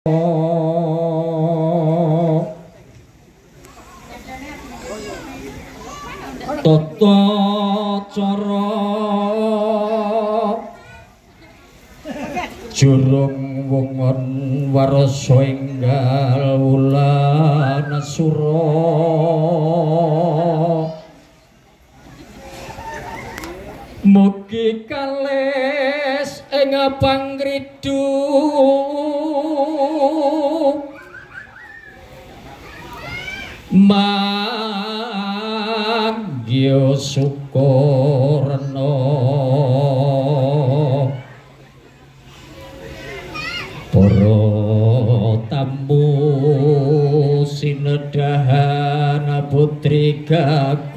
Tata cara jurung wongon warasa enggal wulan sura mugi kales ing pangridu Magya Sukarna para tamu sinedahan putri Gagung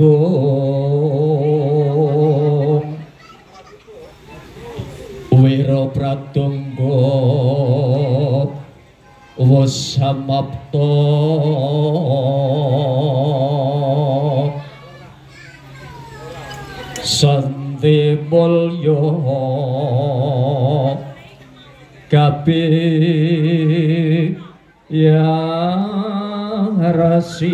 Wira Pradangga wasamapta Santi mulya kabeh yang rasi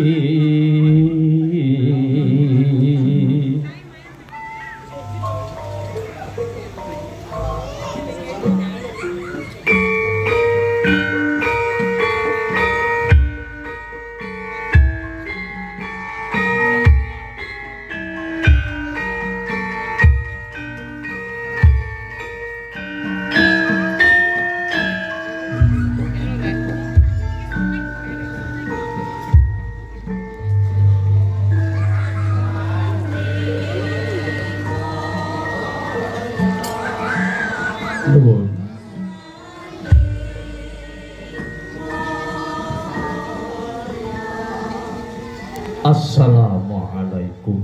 Assalamualaikum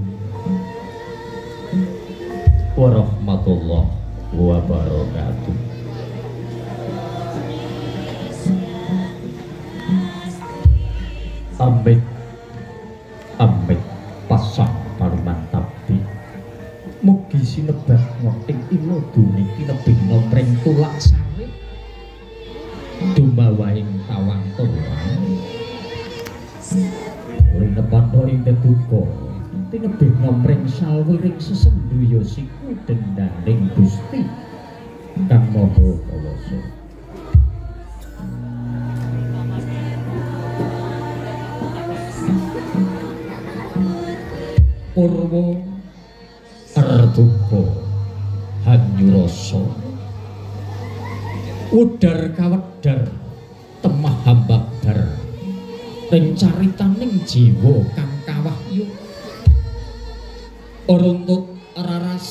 warahmatullahi wabarakatuh. Ambek pasang parumantabi mugi sinebat ngoting ilo duni kinebing nomreng tulak sari dumawaing tawang tulang Rinepano ing tetuko tinebih nomreng salwiring sesenduya siku dendaning Gusti Kang Maha Kawasa Purwa Ardupa Hanyurasa Udar kawedar temah hambadar ing caritaning jiwa kang kawahyu runtut raras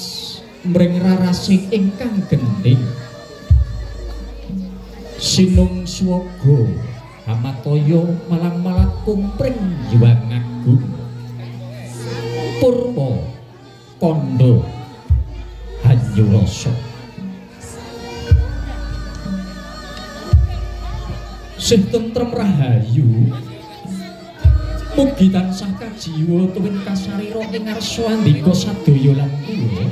mring rarasing ingkang gendhing sinung swaga hamataya malang-malang kumpring jiwang agung Purwa Kandha Hanyurasa sing tentrem rahayu mugi tansah kajiwa tuwin kasarira ing ngarsa andika sadaya lan kula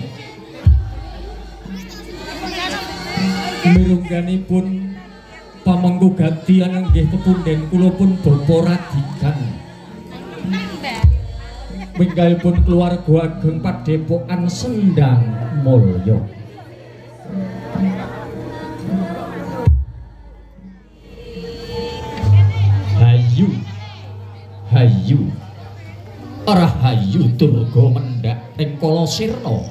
mirungganipun pamangku gatian inggih pepundhen kula pun bapa radikan winggalipun keluarga ageng Padepokan Sendang Mulya Hayu Rahayu Durga Mendak ing Kala Sirna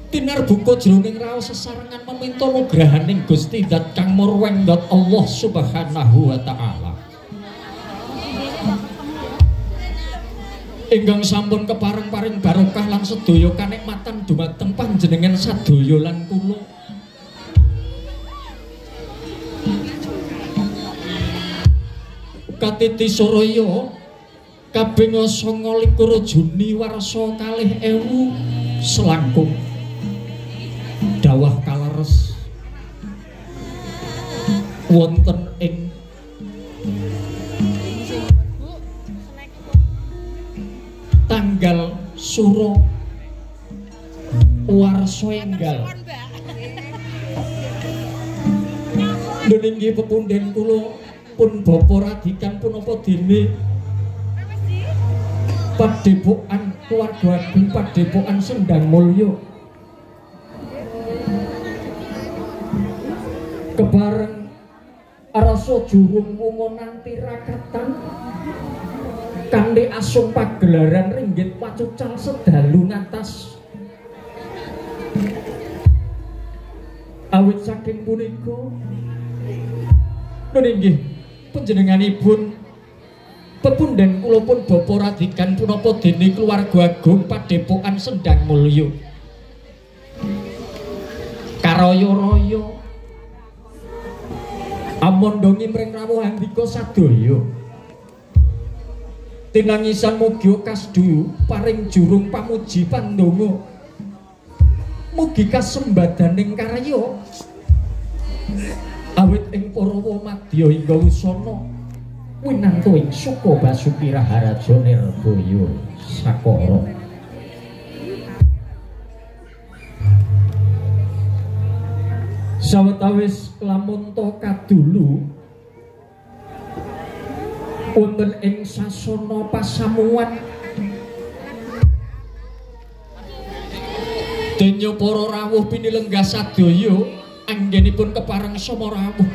tinarbuka jroning raos sesarengan meminta nugrahaning Gusti Dat kang murwenggot Allah Subhanahu wa taala ingkang sampun kepareng-paring barokah lan sedaya kanikmatan dumateng panjenengan sadaya lan kula Katiti Suraya kaping 29 Juni warsa 2000 selangkung dawah kaleres wonten ing tanggal Suro warsa enggal. Nggih pepundhen kula pun bapa radikan punapa dene Padepokan Keluarga Agung Padepokan Sendang Mulya kebareng rasa jurung wungonan tirakatan kanthi asung pagelaran ringgit pacucal sedalu natas. Awit saking punika nggih panjenenganipun pepundhen kula pun bapa radikan punapa dene Keluarga Agung Padepokan Sendang Mulya karaya-raya amandha ngimring rawuh andika sadaya tinangisan mugi kasdu paring jurung pamuji pandonga mugi kasembadaning karya awit ing Parawa madya hingga wusana winantu ing Suka Basuki Raharaja Nirbaya Sakara. Sawetawis lamun ta kadulu wonten ing sasana pasamuan denya para rawuh pinilenggah sadaya anggenipun kepareng sama rawuh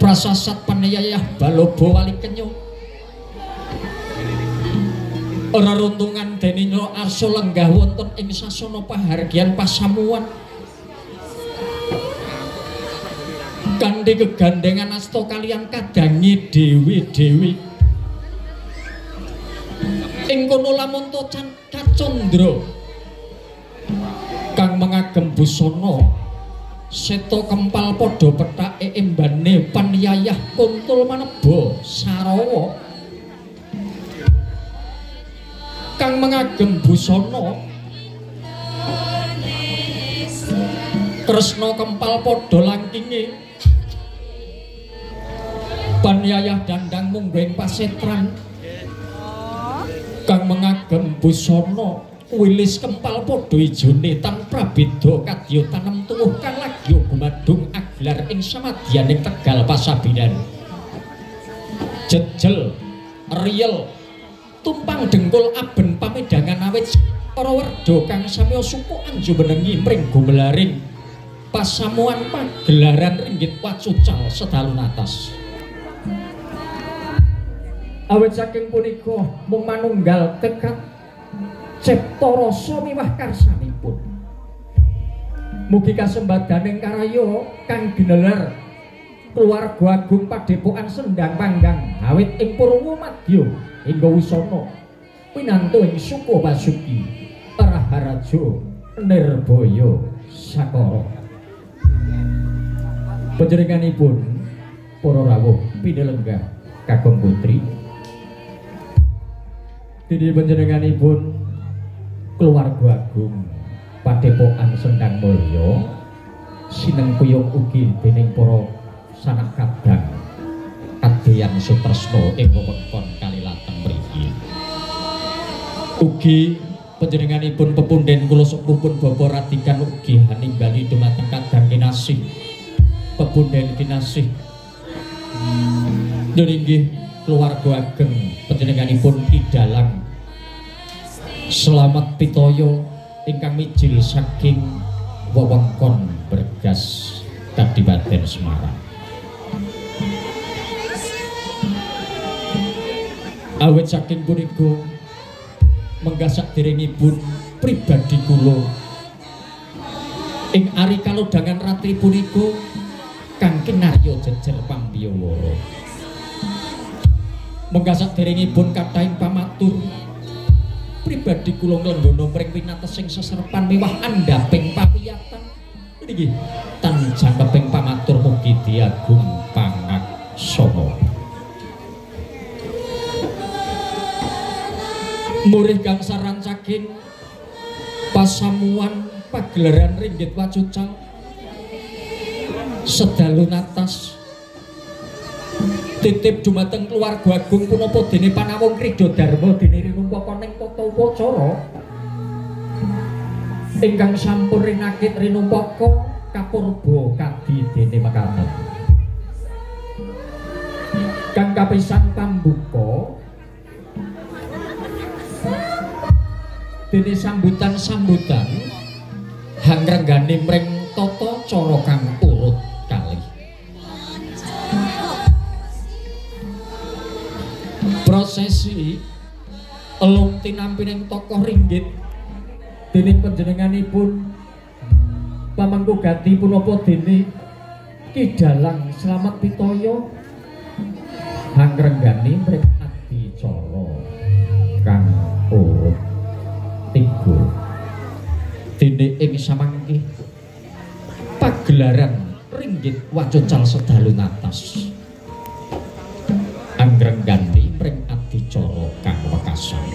prasasat paniyayah Baloba Walikenya ora runtungan dene Nyra Arsa lenggah wonten ing sasana pahargyan pasamuan kanthi kegandengan asta kaliyan kadangi dewi-dewi ing kono lamun Kacandra kang mengagem busana seta kempal padha petake embane paniyayah Kuntul Maneba Sarawa kang mengagem busana Kresna kempal padha langkinge paniyayah Dandang Mungging Pasetran kang mengagem busana wilis kempal padha ijone tan prabeda kadya tanem tuwuh kang lagya gumadung aglar ing samadyaning Tegal Pasabinan jejel riyel tumpang dengkul aben pamidangan awit para werda kang samya suku anjumenengi mring gumelaring pasamuan pagelaran ringgit wacucal sedalu natas. Awit saking punika mung manunggal tekad cipta rasa miwah karsanipun. Mugi kasembadaning karya kang ginelar Keluarga Agung Padepokan Sendang Panggang awit ing Purwa Madya hingga wusana pinantu ing Suka Basuki Raharaja Nirbaya Sakara. Panjenenganipun para rawuh pinilenggah kagem putri dene panjenenganipun Keluarga Agung Padepokan Sendang Mulya sinengkuyung ugi dening para sanak kadang kadheyan sutresna ing wewengkon Kalilateng mriki. Ugi panjenenganipun pepundhen kula sepuh pun Bapak Radikan ugi haningali dumateng kadang kinasih pepundhen kinasih nggih Keluarga Ageng panjenenganipun Kidalang Slamet Pitaya ingkang mijil saking wewengkon Bergas Kadipaten Semarang. Awit saking punika menggah saderengipun pribadi kula ing ari kalodhangan ratri punika kang kinarya jejer pambiyawara. Menggah saderengipun kathahing pamatur pribadi kula nglenggono mring winatesing seserepan miwah andhaping pawiyatan niki tanjangkeping pamatur mugi diagung pangaksama. Murih gangsar rancaking pasamuan pagelaran ringgit wacucal sedalu natas titip dumateng Keluarga Agung punapa dene Panawung Krida Darma dene Rinumpa ning tata upacara ingkang sampun rinakit rinumpaka kapurba kadi dene mekaten. Kang kapisan pambuka dene sambutan-sambutan hangrenggane mring tata cara kang urut kalih. Prosesi elung tinampining tokoh ringgit dening panjenenganipun pamangku ganti punapa dene Ki Dalang Slamet Pitaya hangrenggane mring adicara kang urut 3 dene ing samangke pagelaran ringgit wacocal sedalu natas anggrengganti mring adicara kang wekasan.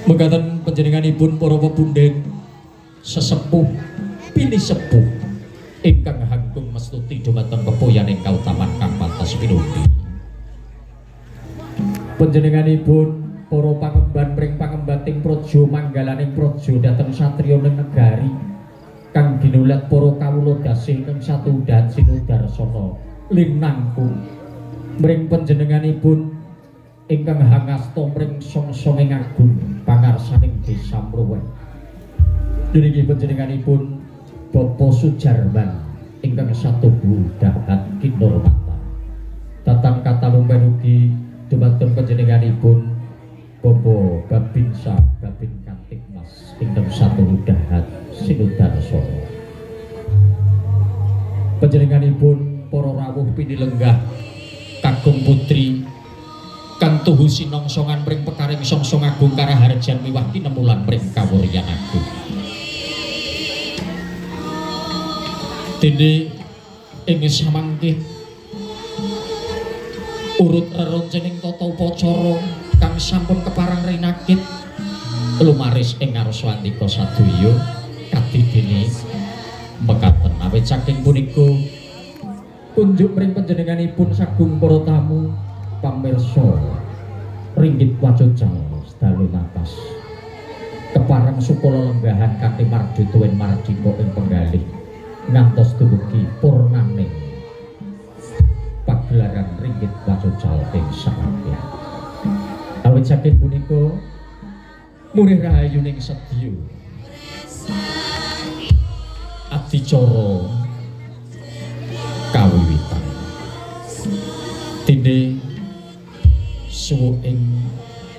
Mekaten panjenenganipun para pepunden sesepuh pinisepuh ingkang hanggung mestuti dumateng pepoyaning kautaman kang pantas pinundi. Panjenenganipun para pangemban mring pangembating praja manggalaning praja dhateng satriya ning negari kang ginulat para kawula dasih ing satudan sinudarsana linangkung mring panjenenganipun ingkang hangasta mring songsonging agung pangarsaning desa Mruweh. Duniki panjenenganipun Bapak Sujarman ingkang satuhu dahat kinurmatan. Tatang katalumpen ugi dumateng panjenenganipun Bapak Babinsa Babin Kantikmas ingkang satuhu dahat sinudarsana. Panjenenganipun para rawuh pinilenggah kakung putri kang tuhu sinongsongan mring pekaring songsong agung karaharjan miwah tinemulan mring kawuryan agung. Dene ing samangke urut reroncening tata upacara kang sampun keparang rinakit lumaris ing ngarsantika sadaya kadidene mekaten awit saking punika kunjuk mring panjenenganipun sagung para tamu pamirsa ringgit wacocal sedalu natas kepareng sukala lenggahan kanthi mardi tuwin mardika ing penggalih ngantos dumugi purnaning pagelaran ringgit wacocal ing samangke. Awit saking punika murih rahayuning sedya adicara kawiwitan dene suwuk ing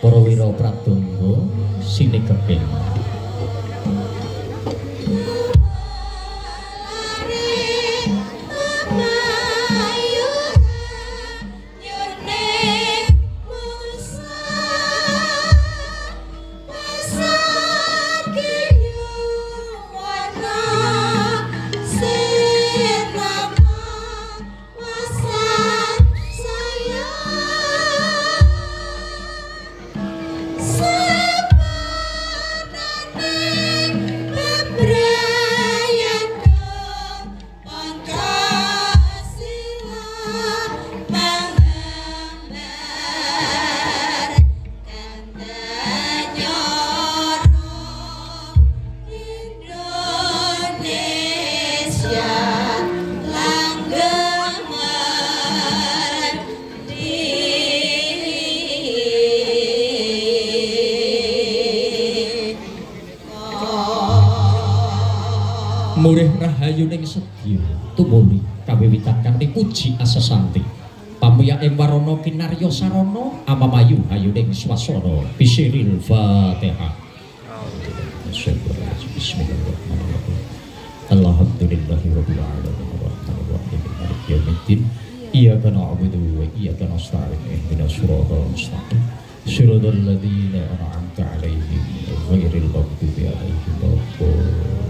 para wira pradonga sinegeping murih rahayuning sedya tumuli kawiwitan kanthi puji asesanti pamuya ing warana kinarya sarana amamayu hayuning swasana bisiril Fatihah. Bismillahirrahmanirrahim. Alhamdulillahirabbil alamin arrahmanir rahim maliki yaumiddin iyyaka na'budu wa iyyaka nasta'in ihdinas siratal mustaqim siratal ladzina an'amta 'alaihim ghairil maghdubi 'alaihim waladdallin.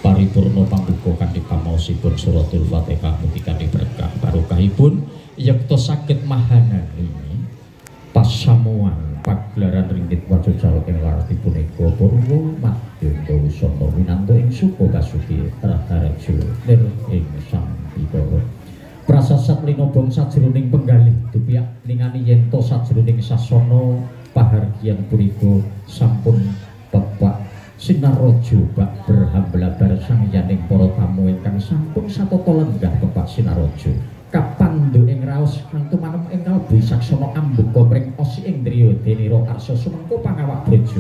Paripurna pambuka kanthi pamaosipun suratul Fatihah mugi kanthi berkah barokahipun yekta saged mahanani pasamuan pagelaran ringgit wacocal ing larti punika purwa madya wisana winanto ing suka kasuki raharja lir ing sampidara prasasat linobong sajroning penggalih dupiak ningani yen to sajroning sasana pahargyan punika sampun pepak Raja kapandu ing raos kang tumanem ing kalbu saksana ambuka pring osi ing driya denira arsa sumengko pangawak bojo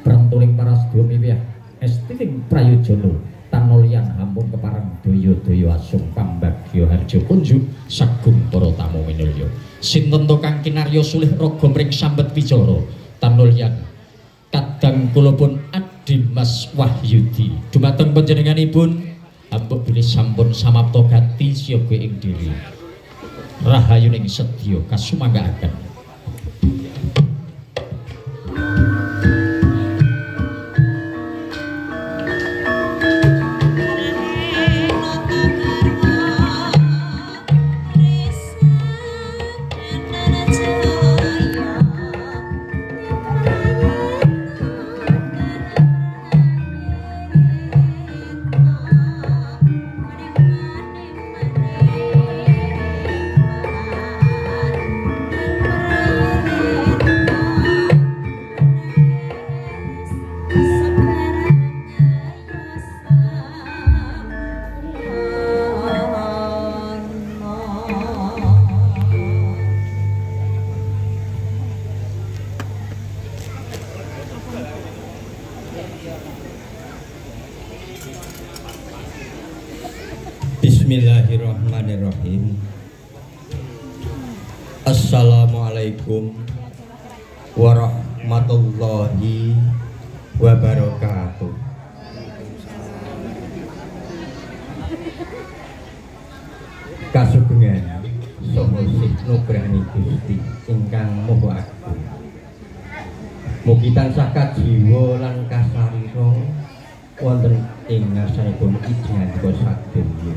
prentuling para sedaya miwah estining prayojana tanolyan hampun kepareng daya-daya asung pambagya harja kunjuk sagung para tamu minulya sinten to kang kinarya sulih raga mring sambet wicara tanolyan kadang kula pun Dimas Wahyudi dumateng panjenenganipun ampun bilih sampun samapta gati siyaga ing diri rahayuning sedya kasumanggaaken. Bismillahirrahmanirrahim. Assalamualaikum warahmatullahi wabarakatuh. Kasugengan saha nugrahani Gusti ingkang maha agung. Mugi tansah kajiwa lan kasarira wonten ing ngarsanipun ijengan sadonya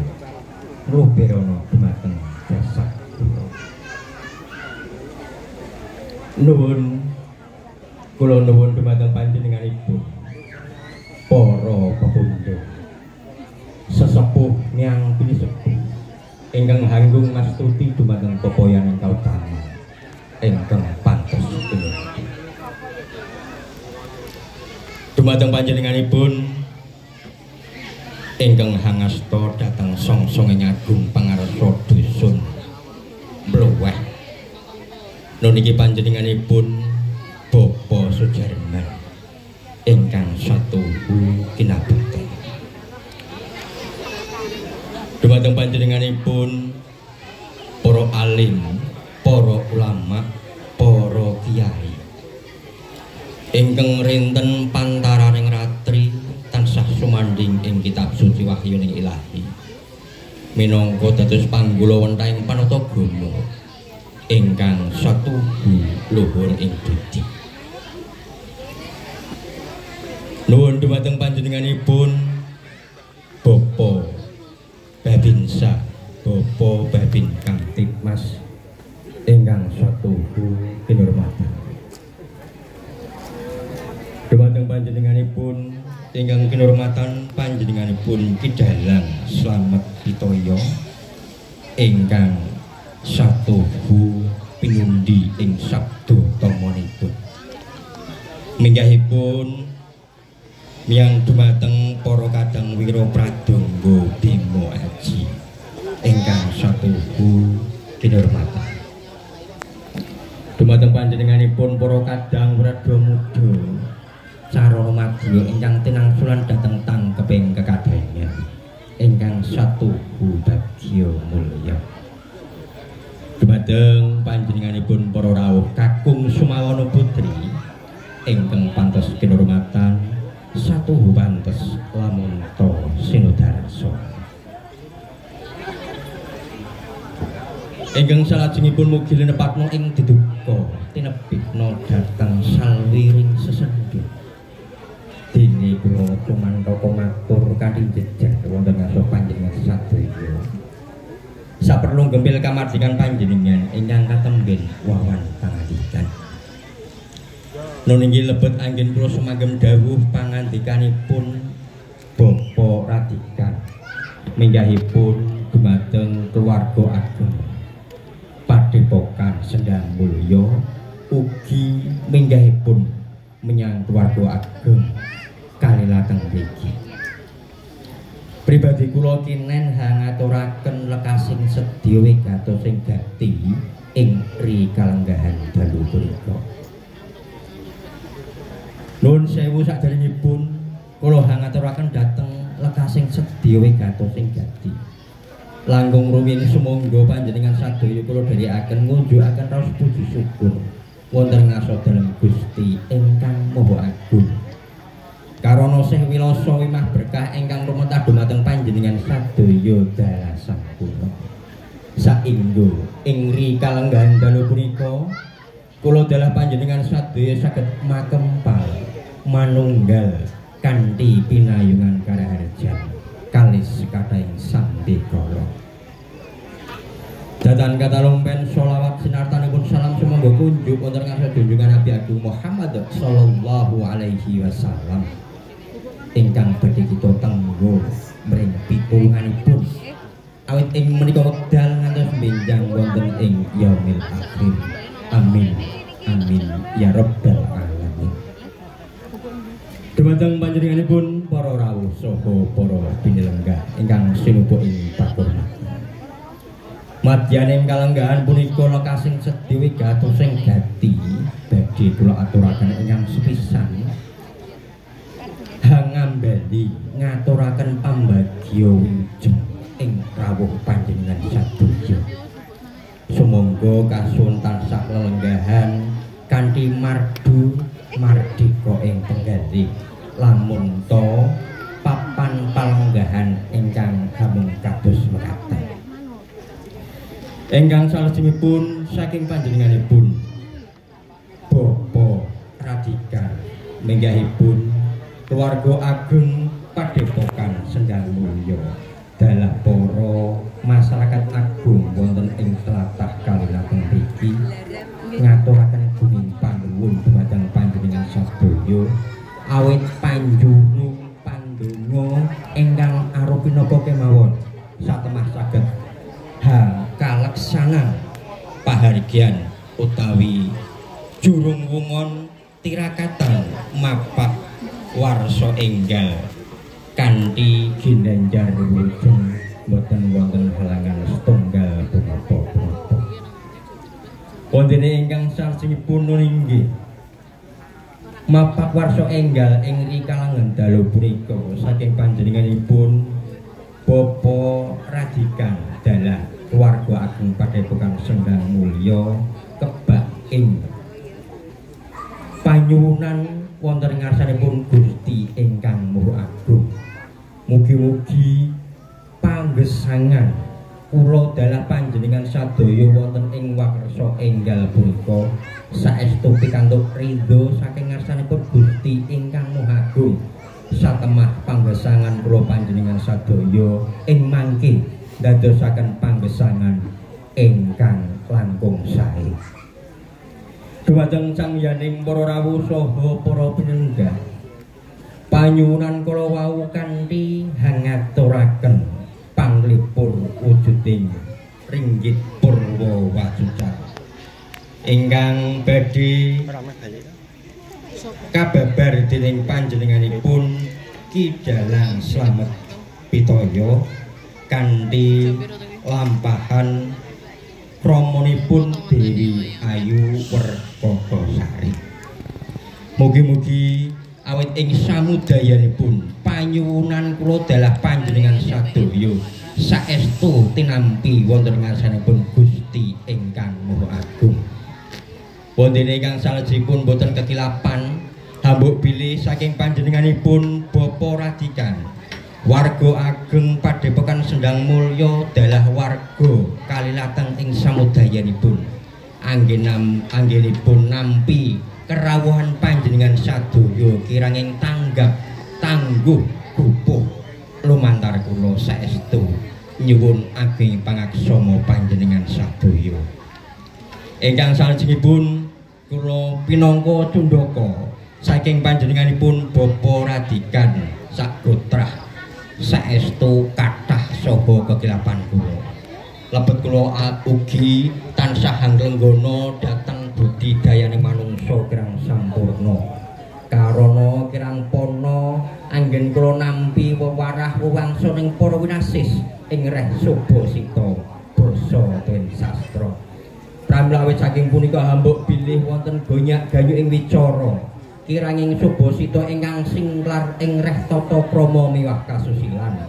ruberana dumateng dasar kula. Kula nuwun dumateng panjenenganipun para pepundhut sesepuh nyang pinisepuh ingkang hanggung mastuti dumateng pepoyan ingkang utama ingkang pantes pinurti. Dumateng panjenenganipun ingkang hangasta dhateng songsonging agung pangarsa dusun Mloweh. Nuniki panjenenganipun Bapa Sujarman ingkang satuhu kinabekten. Dumateng panjenenganipun para alim, para ulama, para kiai ingkang rinten pantaraning ratri tansah sumandhing ing kitab suci wahyuning ilahi minangka dados panggula wentahing panatagama ingkang satuhu luhur ing budi. Nuwun dumateng panjenenganipun Bapak Babinsa, Bapak Babin Kamtibmas ingkang satuhu kinurmatan. Dumateng panjenenganipun ingkang kinurmatan panjenenganipun Ki Dalang Slamet Pitoyo ingkang satuhu pinundi ing sabda tamanipun. Minggahipun miyang dumateng para kadang wira pradonga Bima Aji ingkang satuhu kinurmatan. Dumateng panjenenganipun para kadang Wrada Muda Carana Madya ingkang tinangsulan dhateng tangkeping kekadayan ingkang satuhu bagya mulya. Dumateng panjenenganipun para rawuh kakung Sumawana Putri ingkang pantes kinurmatan satuhu pantes lamunta sinudarsa. Ingkang salajengipun mugi lenepatna ing diduka tinebihna dhateng salwiring sesendhut. Dene kula tumantaka matur kanthi jejak wonten ngarsa panjenengan sadaya. Saperlu gempil kamardikan panjenengan ingkang katemben wawan pangandikan. Nuninggi lebet anggen kula sumagem dawuh pangandikanipun Bapak Radikan minggahipun dumateng keluarga ageng Padepokan Sendang Mulya ugi minggahipun menyang keluarga ageng kalilateng mriki. Pribadi kula kinen ngaturaken lekasing sedya wigatos sing gati ing rikalenggahan dalu punika. Nuwun sewu sakderengipun kula ngaturaken dhateng lekasing sedya wigatos sing gati. Langkung rumiyin sumangga panjenengan sadaya kula dherekaken ngunjukaken raos puji syukur wonten ngaso dalem Gusti ingkang Maha Agung. Karana sih wilasa wimah berkah ingkang lumantar dumateng panjenengan sadaya dalah sampurna. Saengga ing rikalenggahan dalu punika kula dalah panjenengan sadaya saged makempal manunggal kanthi pinayungan karaharjan kalis kathahing sandikala. Datan kata lumpen sholawat sinartanipun salam sumangga kunjuk wonten ngarsa junjungan Nabi Agung Muhammad sallallahu alaihi wasallam ingkang badhe kita tenggo mring pitulunganipun awit ing menika wekdal ngantos benjang wonten ing yaumil akhir. Amin amin ya rabbal alamin. Dumateng panjenenganipun para rawuh saha para pinelenggah ingkang sinuhun ing pakurna. Madyaning kalenggahan punika lekasing sedya wigatos sing gati badhe kula aturaken ingkang sepisan hangambali ngaturaken pambagya wilujeng ing rawuh panjenengan sadaya. Sumangga kasuwun tansah lelenggahan kanthi mardu mardika ing penggalih lamun to papan palenggahan ingkang hamung kados mekaten. Ingkang salajengipun saking panjenenganipun Bapak Radikan minggahipun keluarga ageng Padepokan Sendang Mulya dalah para masyarakat agung wonten ing tlatah Kalilateng mriki ngaturaken bumi panuwun dumateng panjenengan sadaya awit panjurung pandonga ingkang arupa kemawon satemah saged kaleksanan pahargyan utawi jurung wungon tirakatan mapak warsa enggal kanthi ginanjar wilujeng boten wonten halangan setunggal punapa-punapa. Wondene ingkang salajengipun inggih mapak warsa enggal ing rikalangan dalu punika saking panjenenganipun Bapak Radikan dalah keluarga agung Padepokan Sendang Mulya kebak ing panyuwunan wonten ngarsanipun Gusti ingkang Maha Agung. Mugi-mugi panggesangan kula dalah panjenengan sadaya wonten ing wakersa enggal punika saestu pikantuk ridho saking ngarsanipun Gusti ingkang Maha Agung. Satemah panggesangan kula panjenengan sadaya ing mangke dadosaken panggesangan ingkang langkung sae. Dumateng sangyaning para rawuh saha para pinelenggah, panyuwunan kula wau kanthi hangaturaken panglipur wujuding ringgit purwa wacuca ingkang badhe kababar dening panjenenganipun Ki Dalang Slamet Pitaya kanthi lampahan kramanipun Dewi Ayu Werkakasari. Mugi-mugi awit ing samudayanipun panyuwunan kula dalah panjenengan sadaya saestu tinampi wonten ngarsanipun Gusti ingkang Maha Agung. Wondene ingkang salajengipun boten kekilapan hambuk bilih saking panjenenganipun Bapak Radikan warga ageng Padepokan Sendang Mulya dalah warga Kalilateng ing samudayanipun anggenipun nampi kerawuhan panjenengan sadaya kiranging tanggap tangguh gupuh lumantar kula saestu nyuwun ageng pangaksama panjenengan sadaya. Ingkang salajengipun kula pinangka cundhaka saking panjenenganipun Bapak Radikan sagotrah saestu kathah saha kekilapan kula. Lebet kula ugi tansah hanglenggana dhateng budidayane manungsa kirang sampurna. Karana kirang pono anggen kula nampi wewarah wewangsa ning para winasis ing reh Subasita basa ten sastra. Pramila saking punika hambuk bilih wonten gonyak gayu ing wicara kiranging Subasita ingkang singlar ing reh tata krama miwah kasusilan.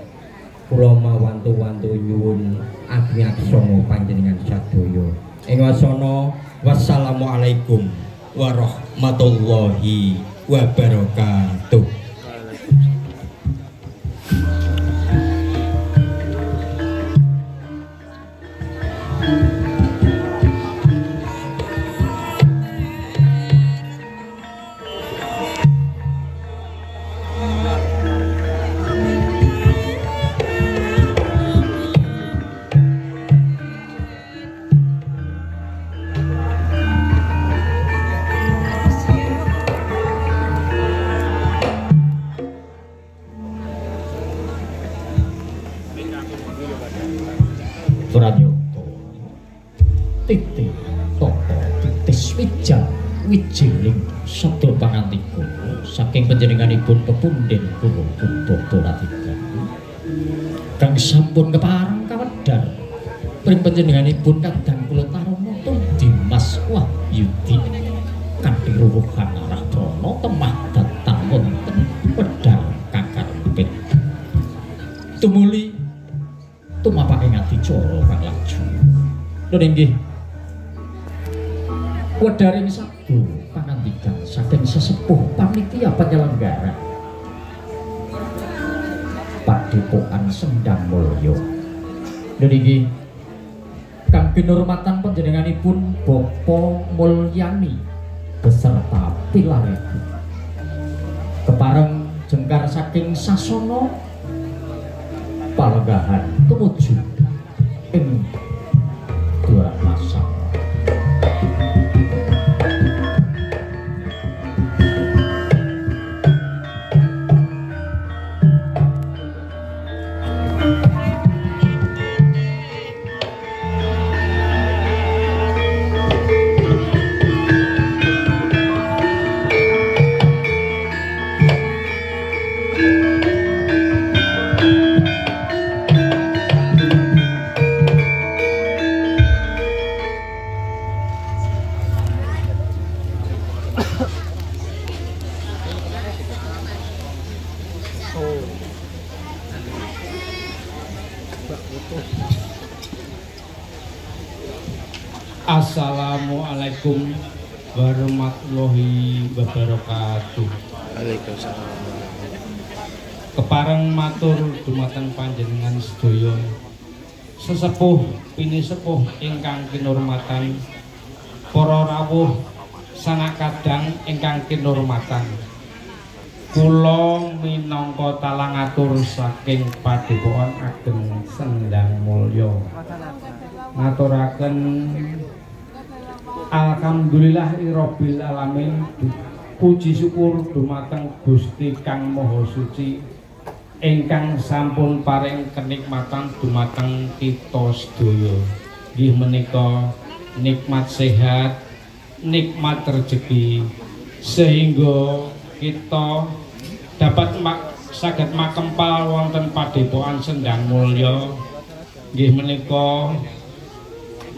Kula mawantu-wantu nyuwun ageng-aksana panjenengan sadaya. Ing wasana wassalamualaikum warahmatullahi wabarakatuh. Pranyata titi tata titis wijang wijiling sabda pangantika saking panjenenganipun pepunden kula Buddha Puratika kang sampun kepareng kawedhar pring panjenenganipun kadang kula tarana Dimas Wahyudi kanthi ruruhan arah prana temah datang wonten pedhang kakarepin tumuli tumapak ing adicara kang laju. Lha inggih. Wedharing sabda pangandikan saking sesepuh panitia penyelenggara Padepokan Sendang Mulya. Lha inggih kang kinurmatan panjenenganipun Bapa Mulyani beserta pilaripun. Kepareng jengkar saking sasana palenggahan tumuju ing Dwarmasa. Assalamualaikum warahmatullahi wabarakatuh. Waalaikumsalam. Kepareng matur dumateng panjenengan sedaya sesepuh pinisepuh ingkang kinurmatan, para rawuh sanak kadang ingkang kinurmatan. Kula minangka talangatur saking Padepokan Ageng Sendang Mulya ngaturaken alhamdulillahirabbil alamin, puji syukur dumateng Gusti Kang Maha Suci ingkang sampun paring kenikmatan dumateng kita sedaya. Nggih menika nikmat sehat, nikmat rezeki sehingga kita dapat saged makempal wonten Padepokan Sendang Mulya. Nggih menika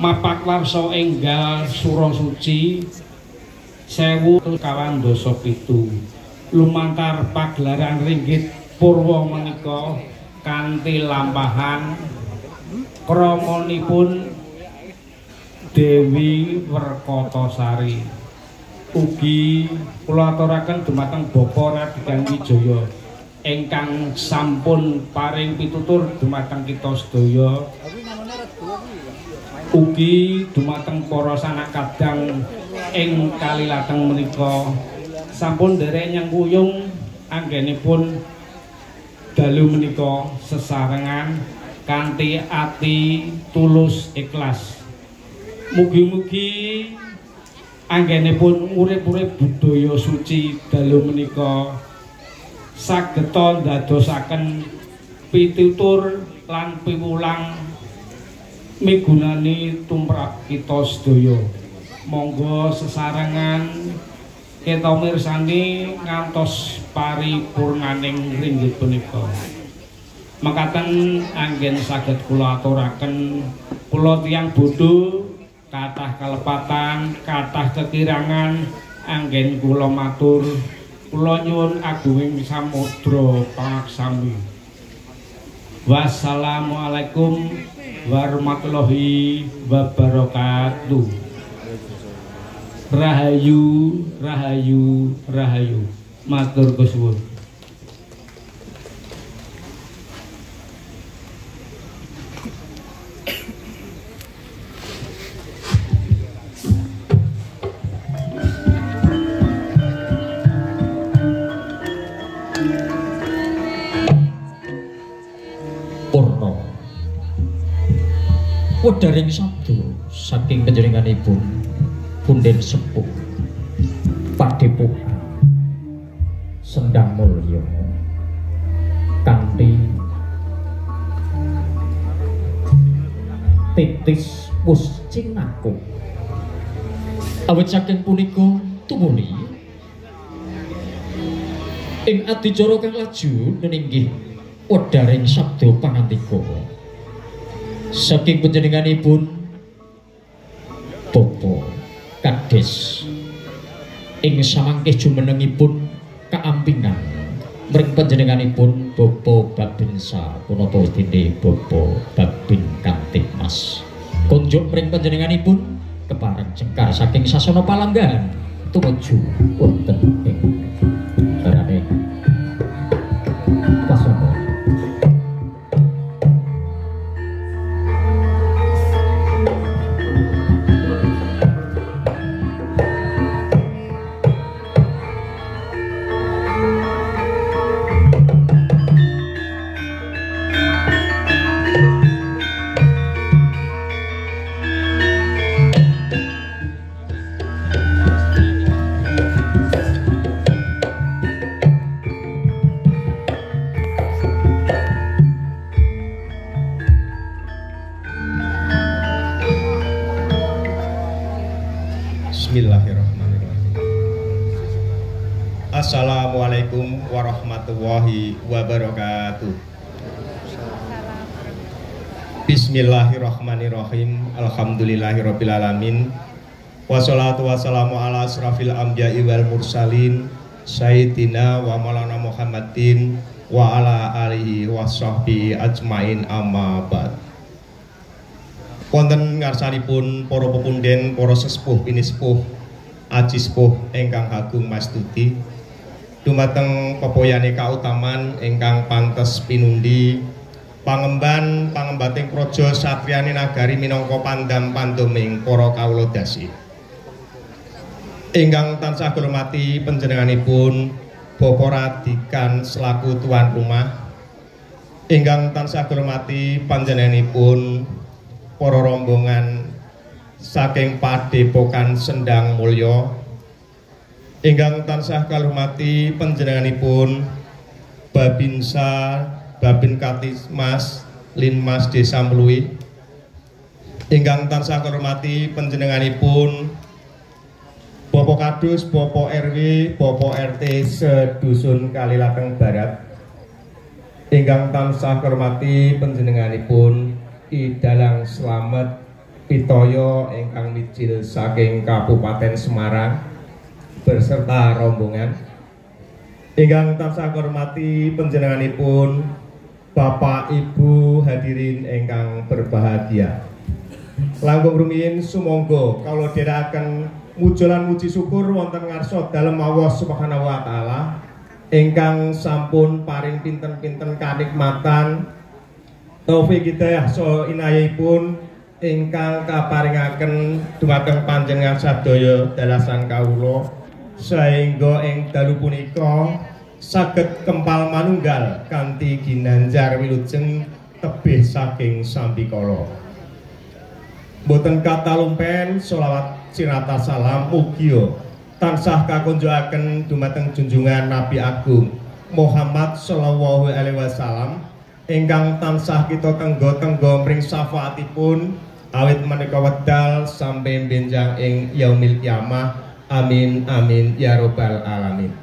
mapak warsa enggal sura suci 1027 lumantar pagelaran ringgit purwa menika kanthi lampahan kramanipun Dewi Werkotasari. Ugi kula aturaken dumateng Bapak Radigan Wijaya ingkang sampun paring pitutur dumateng kita sedaya. Ugi dumateng para sanak kadang ing kalilateng menika sampun nderek nyengkuyung anggenipun dalu menika sesarengan kanthi ati tulus ikhlas. Mugi-mugi anggenipun urip-urip budaya suci dalu menika sageta ndadosaken pitutur lan piwulang migunani tumrap kita sedaya. Monggo sesarengan kita mirsani ngantos paripurnaning ringgit punika. Mekaten anggen saged kula aturaken kula tiyang bodho kathah kalepatan, kathah kekirangan anggen kula matur kula nyuwun agunging samudra pangaksami. Wassalamualaikum warahmatullahi wabarakatuh. Rahayu, rahayu, rahayu. Matur kesuwun. Wedharing sabda saking panjenenganipun Punden Sepuh Padepokan Sendang Mulya kanthi titis puscinaku. Awit saking punika tumuli ing adicara kang laju neninggih wedharing sabda pangantika saking panjenenganipun Bapa Kades ing samangkih jumenengipun kaampingan mring panjenenganipun Bapa Babinsa punapa dene Bapa Babin Kantikmas kunjuk mring panjenenganipun kepareng jengkar saking sasana palanggan tumuju wonten ing barane pasana. Bismillahirrahmanirrahim. Assalamualaikum warahmatullahi wabarakatuh. Bismillahirrahmanirrahim. Alhamdulillahirrabbilalamin. Wassalatu wassalamu ala asrafil anbiya'i wal mursalin Sayyidina wa maulana Muhammadin wa ala alihi wa sahbihi ajmain amma ba'd. Wonten ngarsanipun para pepunden, para sesepuh pinisepuh, aji sepuh ingkang agung mastuti dumateng pepoyane kautaman ingkang pantes pinundi pangemban pangembating praja satriyane nagari minangka pandam panduming para kawula dasi. Ingkang tansah kula hormati panjenenganipun Bapak Radikan selaku tuan rumah. Ingkang tansah kula hormati panjenenganipun para rombongan saking Padepokan Sendang Mulya. Ingkang tansah kalumati panjenenganipun Babinsa Babin Kantikmas Linmas Desa Mluwi. Ingkang tansah kalumati panjenenganipun Bapak Kadus, Bapak RW, Bapak RT sedusun Kalilateng Barat. Ingkang tansah kalumati panjenenganipun Ki Dalang Slamet Pitoyo ingkang mijil saking Kabupaten Semarang berserta rombongan. Ingkang tansah hormati panjenenganipun Bapak Ibu hadirin ingkang berbahagia. Langkung rumiyin sumangga kawula dherekaken mujulan muji syukur wonten ngarsa dalem Allah Subhanahu wa taala ingkang sampun paring pinten-pinten kanikmatan taufik hidayah so inayahipun ingkang kaparingaken dumateng panjenengan sadaya dalasan kawula saengga ing dalu punika saged kempal manunggal kanthi ginanjar wilujeng tebih saking sambikala. Boten katalumpen sholawat sirata salam mugia tansah kakunjukaken dumateng junjungan Nabi Agung Muhammad sallallahu alaihi wasallam ingkang tansah kita tenggo-tenggo mring syafaatipun awit menika wedal sampai benjang ing yaumil kiamah. Amin amin ya robbal alamin.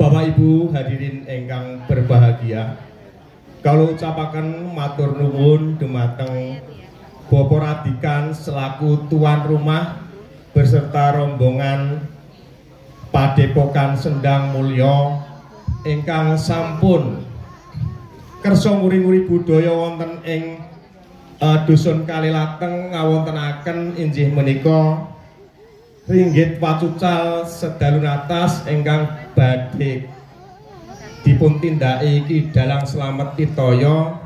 Bapak Ibu hadirin ingkang berbahagia, kalau ucapaken matur nuwun dumateng Bapak Radikan selaku tuan rumah beserta rombongan Padepokan Sendang Mulya ingkang sampun kersa nguri-nguri budaya wonten ing Dusun Kalilateng ngawontenaken inggih menika ringgit wacucal sedalun atas ingkang badhe dipun tindaki Ki Dalang Slamet Titoyo